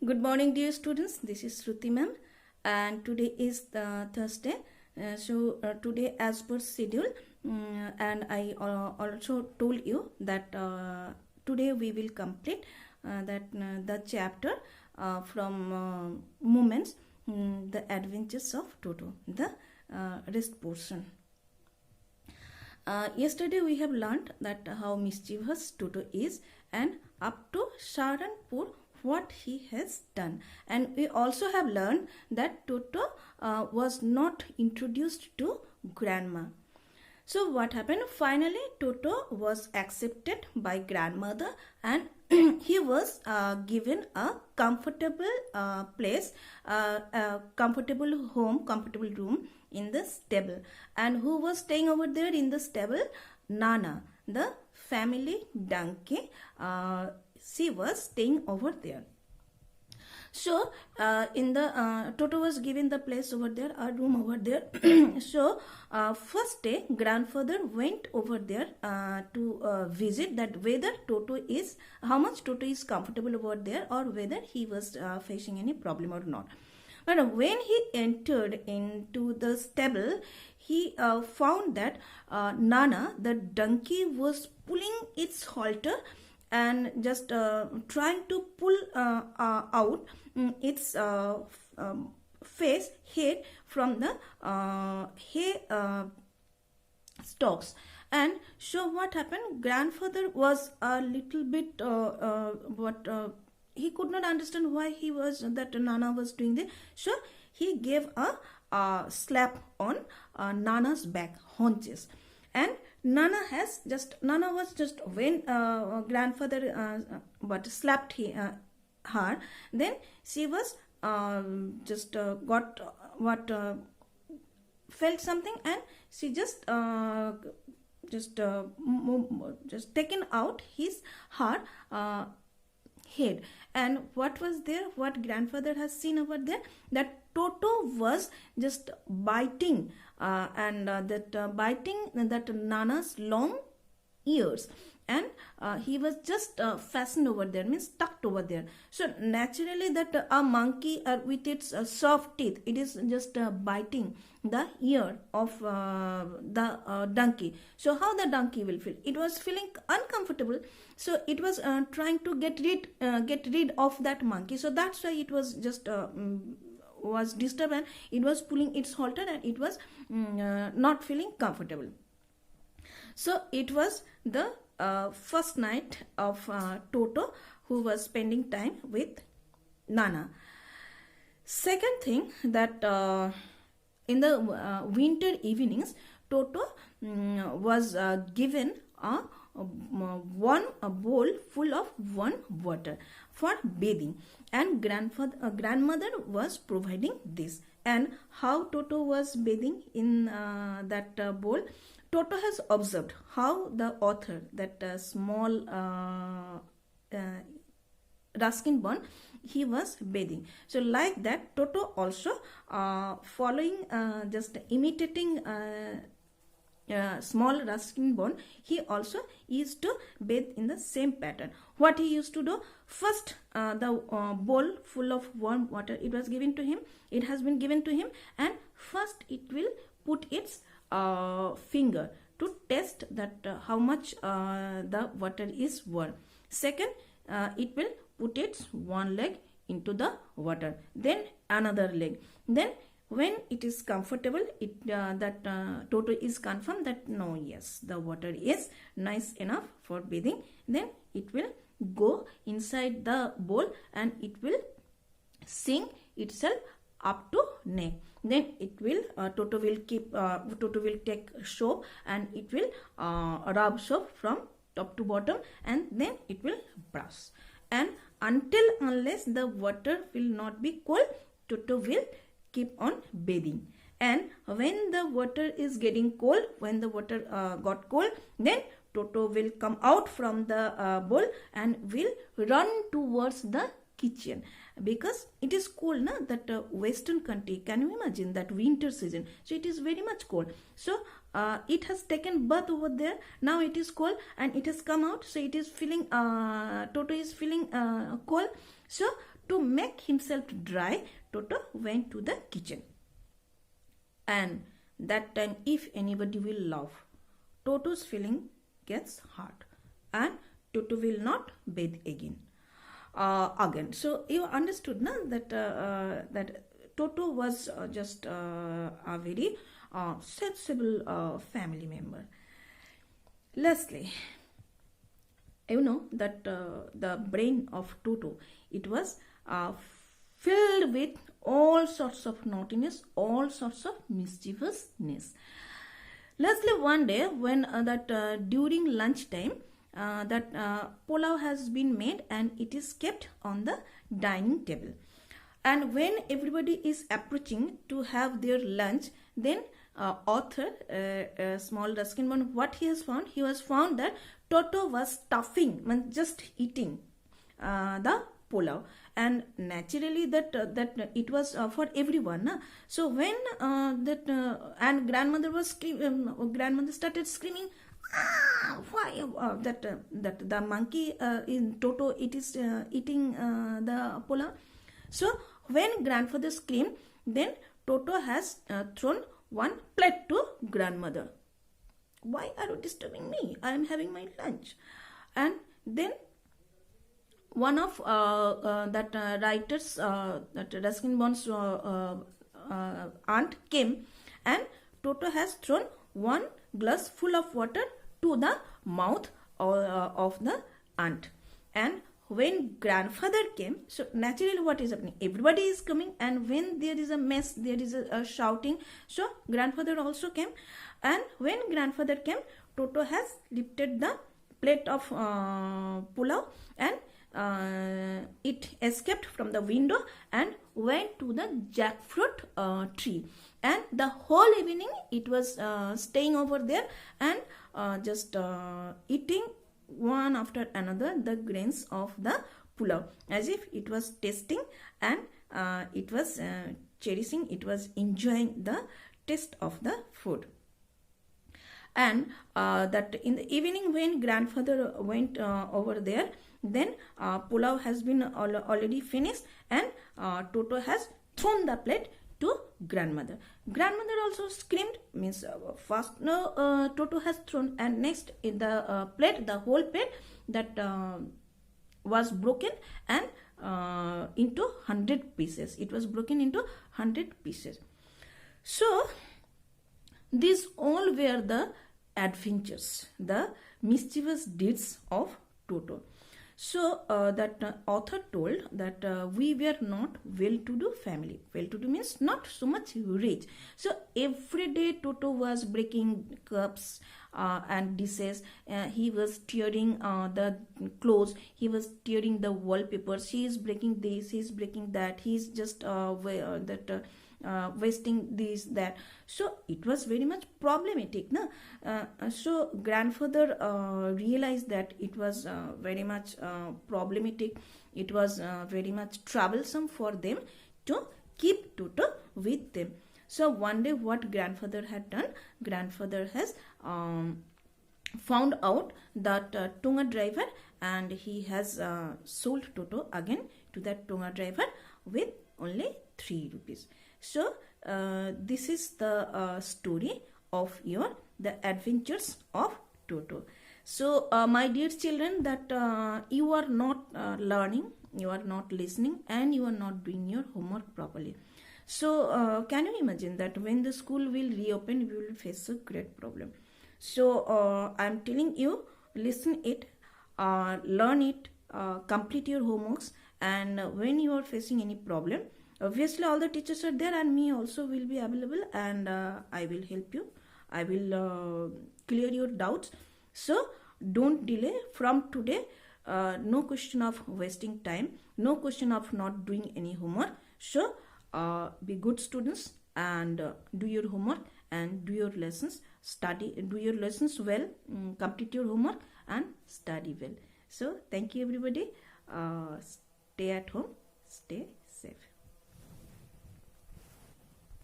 Good morning, dear students. This is Shruti ma'am, and today is the Thursday. Today, as per schedule, and I also told you that today we will complete the chapter from Moments, the Adventures of Toto, the rest portion. Yesterday we have learned that how mischievous Toto is, and up to Saharanpur what he has done, and we also have learned that Toto was not introduced to grandma. So what happened? Finally Toto was accepted by grandmother, and he was given a comfortable place, a comfortable home, comfortable room in the stable. And who was staying over there in the stable? Nana, the family donkey. She was staying over there. So in the Toto was given the place over there, a room over there. So first day grandfather went over there to visit that whether Toto is, how much Toto is comfortable over there, or whether he was facing any problem or not. But when he entered into the stable, he found that Nana, the donkey, was pulling its halter and just trying to pull out its head from the hay stalks. And so what happened? Grandfather was a little bit he could not understand why that Nana was doing this. So he gave a slap on Nana's back, haunches. And Nana was just when grandfather slapped her, then she was got felt something, and she just taken out her head. And what was there? What grandfather has seen over there? That Toto was just biting biting that Nana's long ears, and he was just fastened over there, means tucked over there. So naturally that a monkey with its soft teeth, it is just biting the ear of the donkey. So how the donkey will feel? It was feeling uncomfortable, so it was trying to get rid of that monkey. So that's why it was just was disturbed, and it was pulling its halter, and it was not feeling comfortable. So it was the first night of Toto, who was spending time with Nana. Second thing, that in the winter evenings, Toto was given a bowl full of warm water for bathing, and grandmother was providing this. And how Toto was bathing in that bowl? Toto has observed how the author, that small Ruskin Bond, he was bathing. So like that, Toto also following, just imitating small Ruskin Bond, he also used to bathe in the same pattern. What he used to do? First, the bowl full of warm water, it was given to him. It has been given to him, and first it will put its finger to test that how much the water is warm. Second, it will put its one leg into the water, then another leg. Then when it is comfortable, Toto is confirmed that no, yes, the water is nice enough for bathing, then it will go inside the bowl, and it will sink itself up to neck. Then it will Toto will take soap, and it will rub soap from top to bottom, and then it will brush. And unless the water will not be cold, Toto will keep on bathing. And when the water is getting cold, when the water got cold, then Toto will come out from the bowl and will run towards the kitchen, because it is cold, na, that western country. Can you imagine that winter season? So it is very much cold. So it has taken bath over there. Now it is cold, and it has come out. So it is feeling Toto is feeling cold. So To make himself dry, Toto went to the kitchen. And that time, if anybody will laugh, Toto's feeling gets hurt, and Toto will not bathe again. So you understood, na, that Toto was just a very sensible family member. Lastly, you know that the brain of Toto, it was filled with all sorts of naughtiness, all sorts of mischievousness. Lastly, one day when during lunchtime, that pulao has been made and it is kept on the dining table. And when everybody is approaching to have their lunch, then author, small Ruskin Bond, what he has found? He has found that Toto was stuffing, just eating the pulao, and naturally that it was for everyone. Na? So when and grandmother started screaming, why that the monkey in Toto, it is eating the pulao. So when grandfather screamed, then Toto has thrown one plate to grandmother. Why are you disturbing me? I am having my lunch. And then one of writers, that Ruskin Bond's aunt came, and Toto has thrown one glass full of water to the mouth of the aunt. And when grandfather came, so naturally what is happening? Everybody is coming, and when there is a mess, there is a shouting. So grandfather also came, and when grandfather came, Toto has lifted the plate of pulao, and it escaped from the window and went to the jackfruit tree. And the whole evening it was staying over there and just eating one after another the grains of the pulao, as if it was tasting, and it was cherishing, it was enjoying the taste of the food. And that in the evening when grandfather went over there, then pulao has been already finished, and Toto has thrown the plate to grandmother. Grandmother also screamed, means first Toto has thrown, and next in the plate, the whole plate that was broken and into 100 pieces. It was broken into 100 pieces. So these all were the adventures, the mischievous deeds of Toto. So that author told that we were not well-to-do family. Well-to-do means not so much rich. So every day Toto was breaking cups and dishes. He was tearing the clothes. He was tearing the wallpapers. He is breaking this. He is breaking that. He is just wasting this, that. So it was very much problematic, na? So grandfather realized that it was very much problematic. It was very much troublesome for them to keep Toto with them. So one day what grandfather had done, grandfather has found out that Tunga driver, and he has sold Toto again to that Tunga driver with only 3 rupees. So this is the story of the adventures of Toto. So my dear children, that you are not learning, you are not listening, and you are not doing your homework properly. So can you imagine that when the school will reopen, we will face a great problem. So I am telling you, listen it, learn it, complete your homeworks, and when you are facing any problem, obviously all the teachers are there, and me also will be available, and I will help you. I will clear your doubts. So don't delay. From today, no question of wasting time, no question of not doing any homework. So be good students, and do your homework and do your lessons. Do your lessons well, complete your homework and study well. So thank you everybody. Stay at home, stay safe.